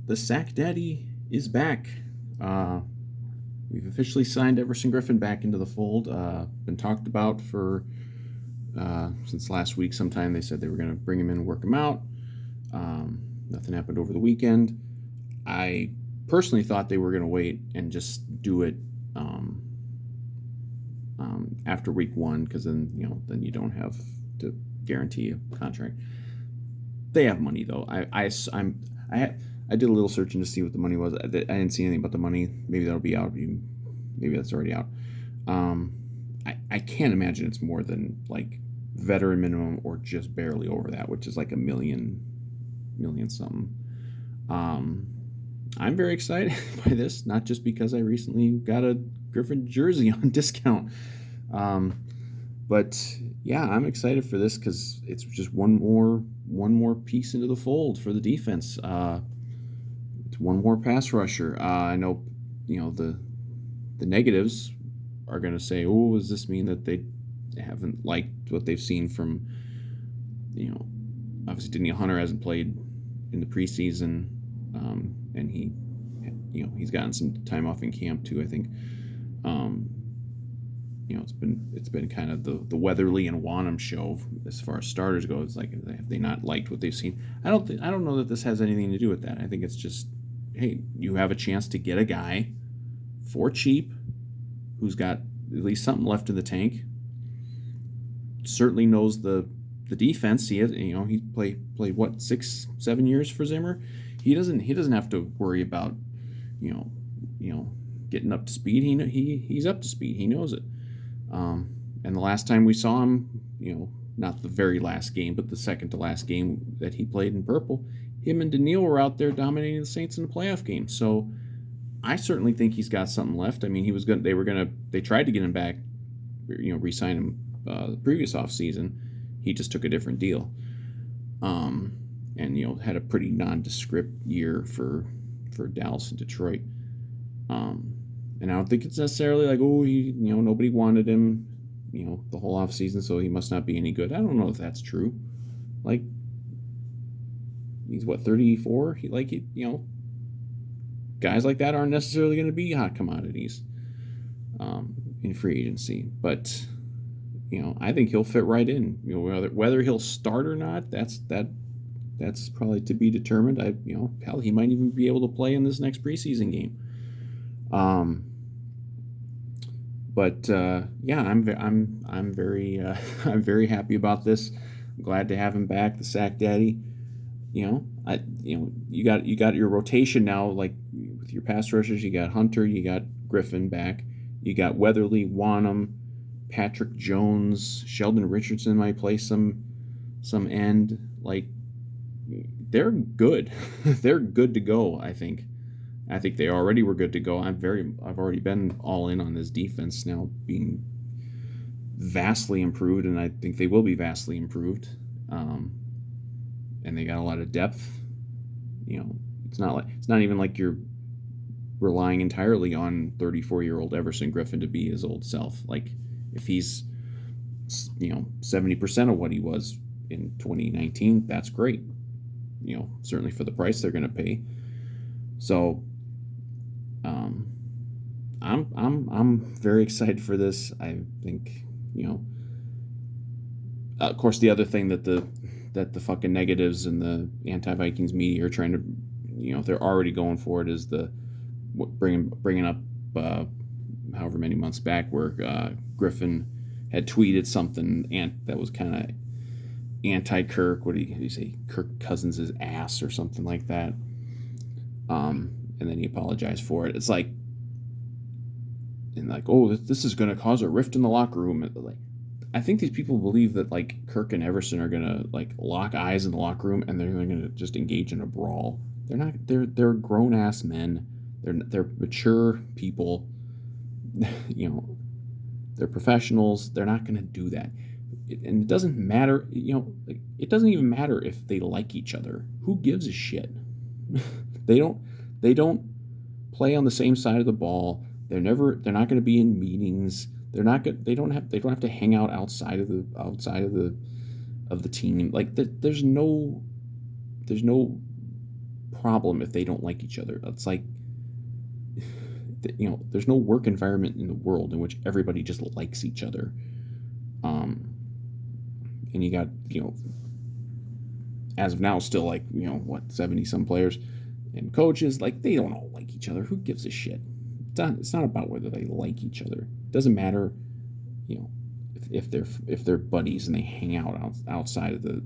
the Sack Daddy is back. Uh, we've officially signed Everson Griffen back into the fold. Been talked about for since last week. Sometime they said they were going to bring him in and work him out. Nothing happened over the weekend. I personally thought they were going to wait and just do it after week one, because then you don't have to guarantee a contract. They have money though. I did a little searching to see what the money was. I didn't see anything about the money. Maybe that'll be out. Maybe that's already out. I can't imagine it's more than like veteran minimum or just barely over that, which is like a million something. I'm very excited by this, not just because I recently got a Griffin jersey on discount, but yeah, I'm excited for this because it's just one more piece into the fold for the defense. It's one more pass rusher. I know, the negatives are going to say, "Oh, does this mean that they haven't liked what they've seen from, obviously Daniel Hunter hasn't played in the preseason, and he's gotten some time off in camp too. I think, it's been kind of the Weatherly and Wanham show as far as starters go. It's like, have they not liked what they've seen? I don't know that this has anything to do with that. I think it's just, hey, you have a chance to get a guy for cheap who's got at least something left in the tank. Certainly knows the defense. He played what, 6-7 years for Zimmer. He doesn't have to worry about getting up to speed. He's up to speed. He knows it. And the last time we saw him, not the very last game, but the second to last game that he played in purple, him and Daniil were out there dominating the Saints in the playoff game. So I certainly think he's got something left. I mean, they tried to get him back, re-sign him the previous offseason. He just took a different deal. And had a pretty nondescript year for Dallas and Detroit. And I don't think it's necessarily like, oh, nobody wanted him, the whole offseason, so he must not be any good. I don't know if that's true. Like, he's what, 34? Guys like that aren't necessarily going to be hot commodities in free agency. But, I think he'll fit right in. Whether he'll start or not, that's probably to be determined. Hell, he might even be able to play in this next preseason game. But yeah, I'm very I'm very happy about this. I'm glad to have him back, the Sack Daddy. You got your rotation now, like with your pass rushers. You got Hunter, you got Griffen back, you got Weatherly, Wanham, Patrick Jones, Sheldon Richardson might play some end. Like, they're good. They're good to go, I think. I think they already were good to go. I've already been all in on this defense now being vastly improved, and I think they will be vastly improved. And they got a lot of depth. It's not even like you're relying entirely on 34-year-old Everson Griffen to be his old self. Like, if he's 70% of what he was in 2019, that's great. Certainly for the price they're going to pay. So I'm very excited for this. I think, of course, the other thing that the fucking negatives and the anti-Vikings media are trying to, they're already going for it, is bringing up however many months back where Griffen had tweeted something that was kind of anti-Kirk. What did he say? Kirk Cousins' ass or something like that. And then he apologized for it. It's like, oh, this is going to cause a rift in the locker room. Like, I think these people believe that like Kirk and Everson are going to like lock eyes in the locker room and they're going to just engage in a brawl. They're not. They're grown ass men. They're mature people. They're professionals. They're not going to do that. And it doesn't matter. It doesn't even matter if they like each other. Who gives a shit? They don't play on the same side of the ball. They're not going to be in meetings. They don't have to hang out outside of the team. Like, there's no problem if they don't like each other. It's like, there's no work environment in the world in which everybody just likes each other. And you got, as of now, still like, 70 some players and coaches, like, they don't all like each other. Who gives a shit? It's not about whether they like each other. It doesn't matter, if they're buddies and they hang out outside of the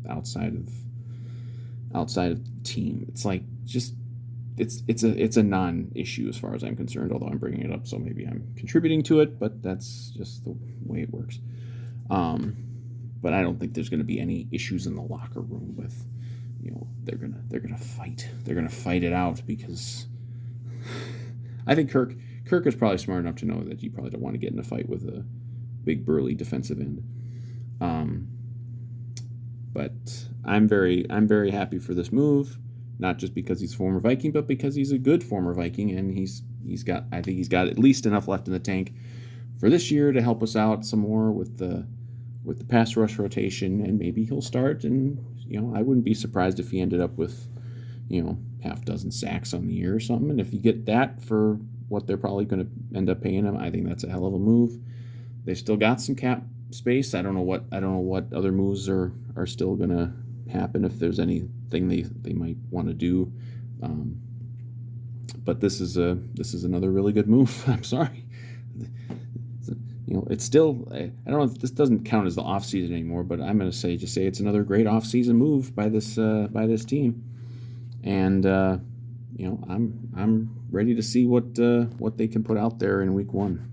team. It's like, just it's a non-issue as far as I'm concerned, although I'm bringing it up, so maybe I'm contributing to it, but that's just the way it works. But I don't think there's going to be any issues in the locker room with, they're gonna fight. They're gonna fight it out, because I think Kirk is probably smart enough to know that you probably don't want to get in a fight with a big burly defensive end. But I'm very happy for this move, not just because he's a former Viking, but because he's a good former Viking, and I think he's got at least enough left in the tank for this year to help us out some more with the pass rush rotation, and maybe he'll start. And I wouldn't be surprised if he ended up with half dozen sacks on the year or something. And if you get that for what they're probably going to end up paying him, I think that's a hell of a move. They've still got some cap space. I don't know what other moves are still going to happen, if there's anything they might want to do. But this is another really good move. I'm sorry. It's still, I don't know if this doesn't count as the off season anymore, but I'm going to say it's another great off season move by this team. And I'm ready to see what they can put out there in week 1.